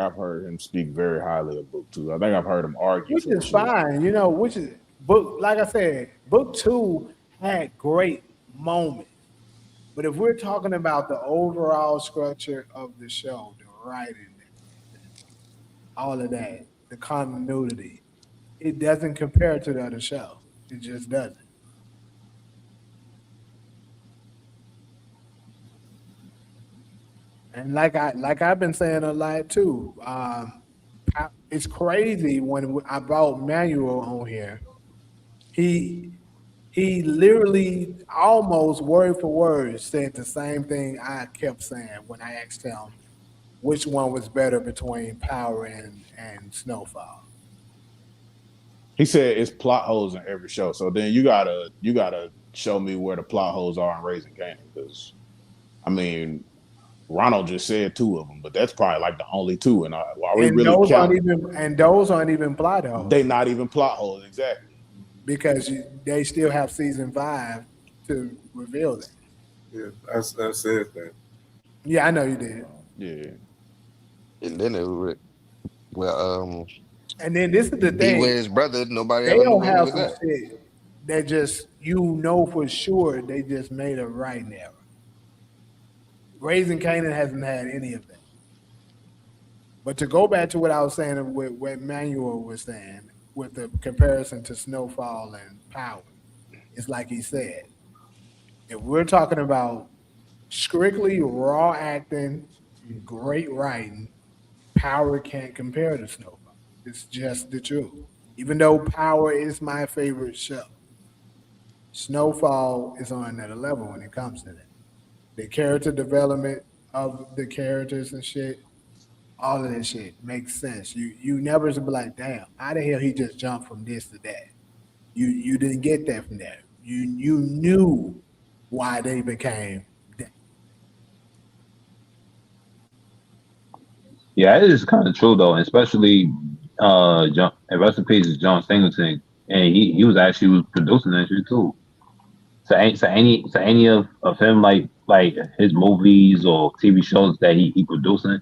I've heard him speak very highly of book two. I think I've heard him argue which some is shit. fine, which is book. Like I said, book two had great moments, but if we're talking about the overall structure of the show, the writing, all of that, the continuity, it doesn't compare to the other show. It just doesn't. And like I've been saying a lot too. It's crazy when I brought Manuel on here. He he literally almost word for word said the same thing I kept saying when I asked him which one was better between Power and Snowfall. He said it's plot holes in every show. So then you gotta show me where the plot holes are in Raising Kanan, because I mean Ronald just said two of them, but that's probably like the only two. And are we And really those aren't counting? even plot They holes not even plot holes exactly. because they still have season five to reveal that. Yeah, I said that. Yeah, I know you did. Yeah. And then it was, well, And then this is the be with thing. his brother. Nobody They ever knew don't where he have was some at. shit that just for sure they just made a right now. Raising Canaan hasn't had any of that. But to go back to what I was saying with what Manuel was saying with the comparison to Snowfall and Power, it's like he said, if we're talking about strictly raw acting and great writing, Power can't compare to Snowfall. It's just the truth. Even though Power is my favorite show, Snowfall is on another level when it comes to that. The character development of the characters and shit, all of that shit makes sense. You never be like, damn, how the hell he just jumped from this to that? You didn't get that from that. You knew why they became that. Yeah, it is kind of true though, especially John. And rest in peace is John Singleton, and he was actually was producing that shit too. So any of him like his movies or TV shows that he producing,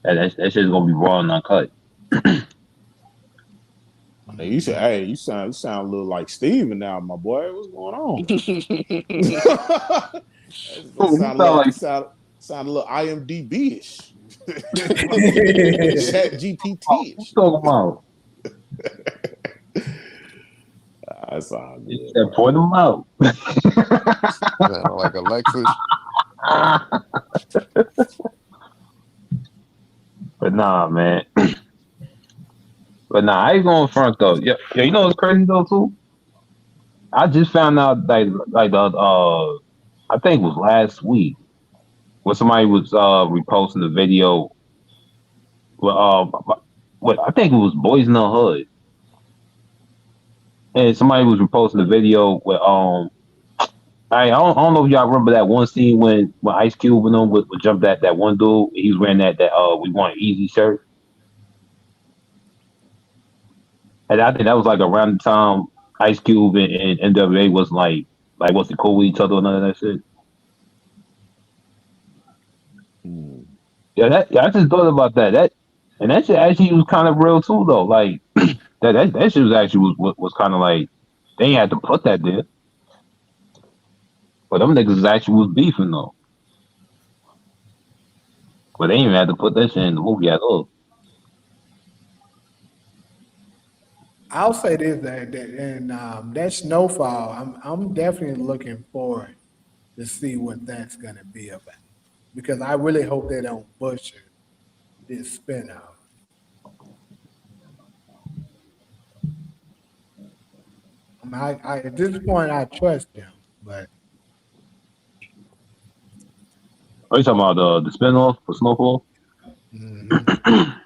that shit's gonna be raw and uncut. Hey, you said, hey, you sound a little like Steven now, my boy. What's going on? That Oh, you sound a sound little like sound a little IMDb ish. what Chat GPT you ish. talking about? That sounds You good, said man. point them out. Sound like Alexis. But nah, man. But nah, I ain't going front though. Yeah, yeah. You know what's crazy though too? I just found out like the I think it was last week when somebody was reposting the video with what I think it was Boys in the Hood, and somebody was reposting the video with I don't know if y'all remember that one scene when Ice Cube and them would jump that one dude. He was wearing that We Want Easy shirt, and I think that was like around the time Ice Cube and NWA was like wasn't cool with each other or none of that shit. Hmm. Yeah, I just thought about that. And that shit actually was kind of real too, though. Like that shit was actually was kind of like they ain't had to put that there, but them niggas actually was beefing though. But they ain't even had to put that shit in the movie at all. I'll say this that and that Snowfall, I'm definitely looking forward to see what that's gonna be about because I really hope they don't butcher this spinoff. I at this point I trust them, but Are you talking about the spinoff for Snowfall? mhm.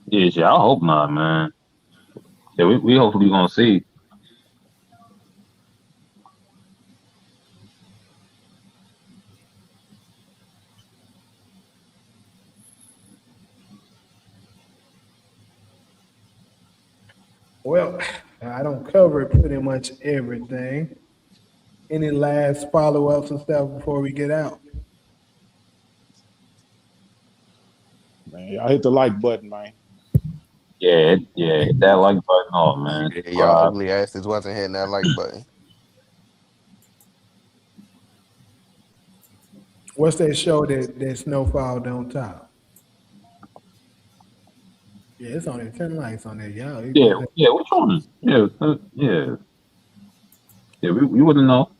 Yeah, shit. I hope not, man. Yeah, we hopefully gonna see. Well, I don't cover pretty much everything. Any last follow ups and stuff before we get out? Man, y'all hit the like button, man. Yeah, hit that like button on, man. Yeah, y'all Subscribe. ugly asses wasn't hitting that like button. What's that show that Snowfall don't top? Yeah, it's only 10 likes on there, y'all. Yeah, which one? Yeah, we wouldn't know.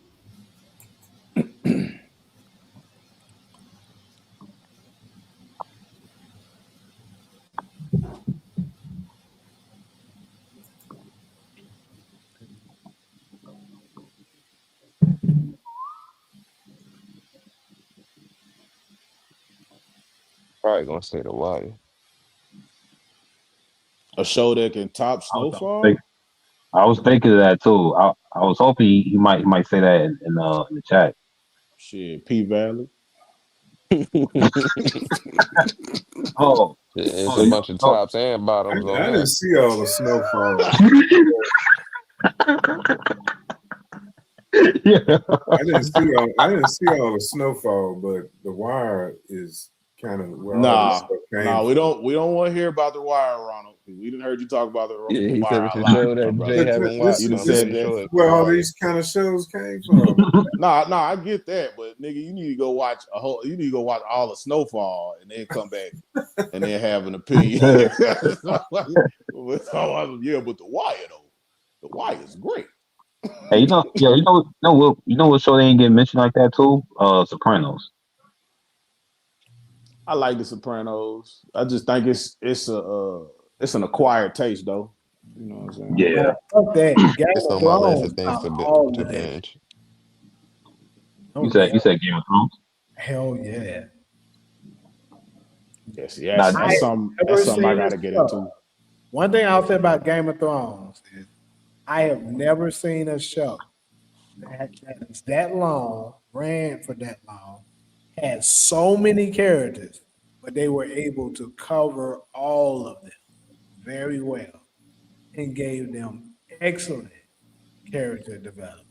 Probably gonna say the wire. A show that can top I was, Snowfall. I was thinking of that too. I was hoping he might say that in the chat. Shit, P Valley. Oh, It's oh, a you bunch of know, tops and bottoms on I didn't that. see all the snowfall. yeah. I didn't see all the snowfall, but The Wire is kind of where all this Nah, stuff came nah, from. we don't want to hear about the Wire, Ronald. We didn't heard you talk about Yeah, the he said Wire it's a a lot, show my that Jay brother. But haven't You watched, done so I'm this said pretty is that. sure it's The where all Wire. these kind of shows came from. Nah, I get that, but nigga, you need to go watch you need to go watch all of Snowfall and then come back and then have an opinion. Yeah. Yeah, but the Wire though, the Wire is great. Hey, you know what show they ain't get mentioned like that too? Sopranos. I like The Sopranos. I just think it's an acquired taste though. You know what I'm saying? Yeah. Fuck that. Game It's of on my list Thrones of things top all to of that. binge. Oh, You said Game of Thrones? hell yeah. Yeah, see, Nah, I that's never something I seen got this to get show. into. One thing I'll say about Game of Thrones is I have never seen a show that is that long, ran for that long, had so many characters, but they were able to cover all of them very well and gave them excellent character development.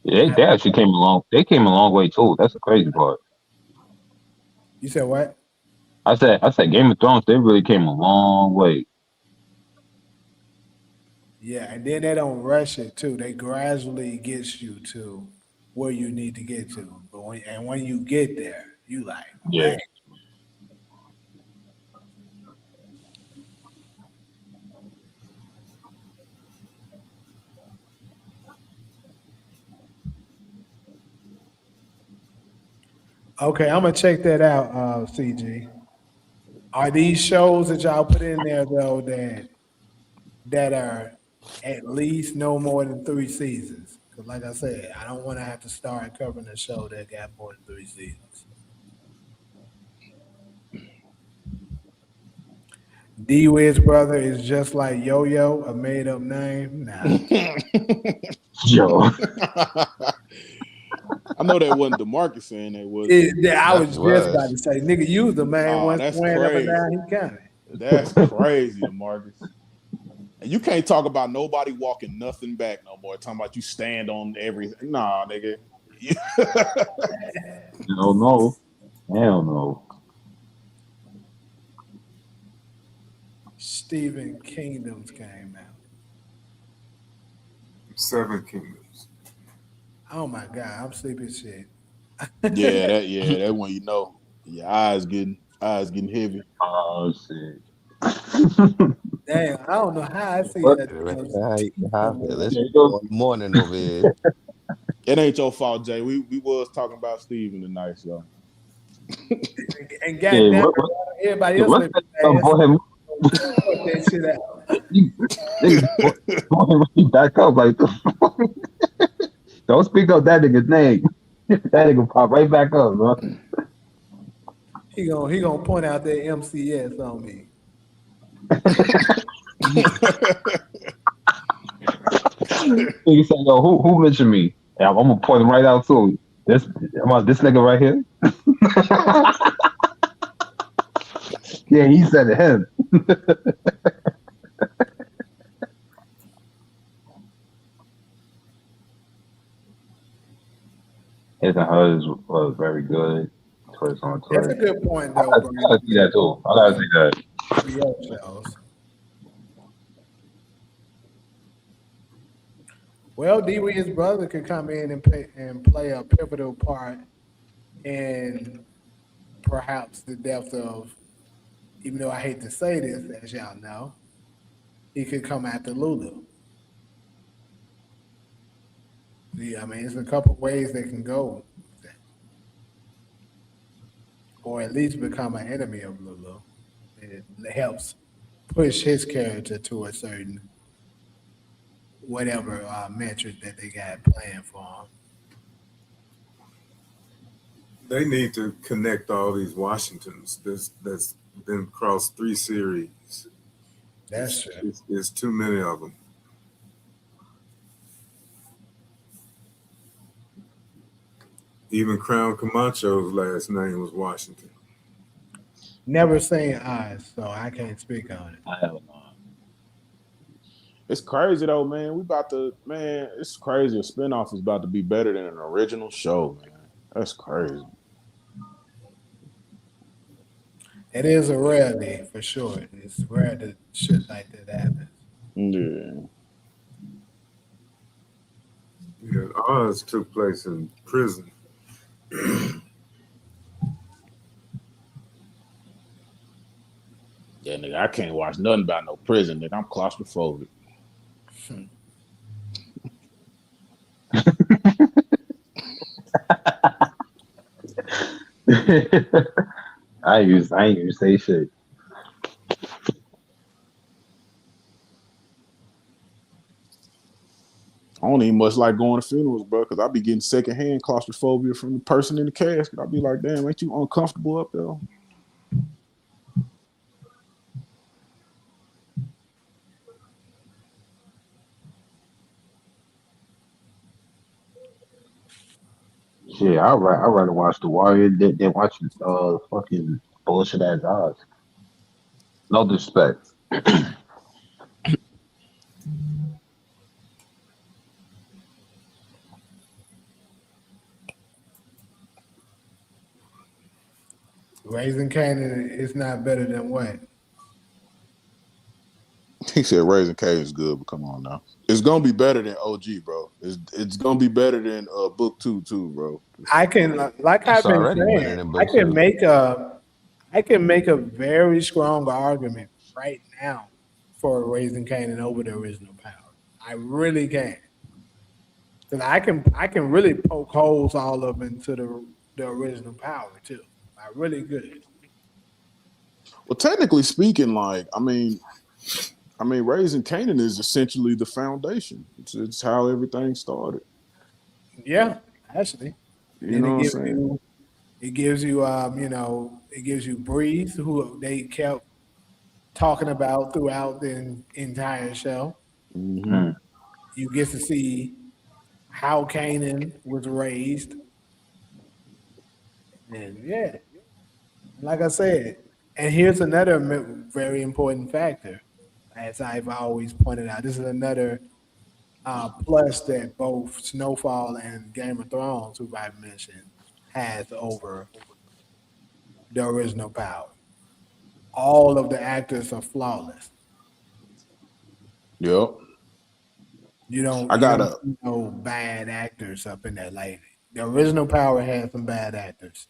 yeah, they actually came along. They came a long way too. That's the crazy part. You said what? I said Game of Thrones. They really came a long way. Yeah, and then they don't rush it too. They gradually get you to where you need to get to. But when you get there, you like, Yeah. man. Okay, I'm gonna check that out, CG. Are these shows that y'all put in there though that are at least no more than 3 seasons? Because like I said, I don't want to have to start covering a show that got more than 3 seasons. D Wiz brother is just like Yo Yo, a made up name. Nah, Yo. I know that wasn't DeMarcus saying that, was it? I That was just about was. to say, nigga, you the main Oh, one that's swearing up and crazy. down. He coming. That's crazy, DeMarcus. And you can't talk about nobody walking nothing back no more. Talking about you stand on everything. Nah, nigga. Hell no. Hell no. Stephen Kingdoms came out. Seven Kingdoms. Oh my god, I'm sleepy as shit. that one you know. Your eyes getting heavy. Oh shit. Damn, I don't know how I see What? that. Yeah, how I feel. It's Yeah, you know, morning over here. It ain't your fault, Jay. We was talking about Steven tonight, so And yeah, goddamn, everybody yeah, else what's live that? fast. Boy, Fuck that shit out. niggas, boy, back up like, don't speak up that nigga's name. That nigga pop right back up, bro. He gonna point out that MCS on me. He said, "Yo, who mentioned me?" And I'm gonna point him right out too. This nigga right here. Yeah, he said it him. His and hers was very good. Twist on That's twist. a good point, I though, gotta, Brandon. I gotta see that too. I gotta see that. HBO shows. Well, Dee Wee's brother could come in and play a pivotal part in perhaps the depth of, even though I hate to say this, as y'all know, he could come after Lulu. Yeah, I mean, there's a couple ways they can go, with that. Or at least become an enemy of Lulu. It helps push his character to a certain whatever metric that they got planned for him. They need to connect all these Washingtons. That's been across 3 series. That's true. It's too many of them. Even Crown Camacho's last name was Washington. Never seen Eyes, so I can't speak on it. I have not. It's crazy though, man. It's crazy. A spinoff is about to be better than an original show, man. That's crazy. It is a rarity for sure. It's rare that shit like that happens. Yeah. Yeah, ours took place in prison. Yeah, nigga, I can't watch nothing about no prison, nigga. I'm claustrophobic. I ain't even say shit. I don't even much like going to funerals, bro, because I be getting secondhand claustrophobia from the person in the casket. I be like, damn, ain't you uncomfortable up there? Shit, I rather watch The Warrior than watch fucking bullshit ass odds. No disrespect. Raising Kanan is not better than what? He said Raising Kanan is good, but come on now. It's gonna be better than OG, bro. It's gonna be better than book 2 too, bro. I can, like It's I've been already better saying, than book two. I can make a very strong argument right now for Raising Kanan over the original Power. I really can. Because I can really poke holes all up into the original Power too. I really could. Well, technically speaking, Raising Kanan is essentially the foundation. It's how everything started. Yeah, actually. You Then know what I'm saying? it gives you it gives you Breeze, who they kept talking about throughout the entire show. Hmm. Mm. You get to see how Kanan was raised. And yeah, like I said, and here's another very important factor, as I've always pointed out. This is another plus that both Snowfall and Game of Thrones, who I've mentioned, has over the original Power. All of the actors are flawless. Yep. I You don't gotta see no bad actors up in there. Like the original Power had some bad actors.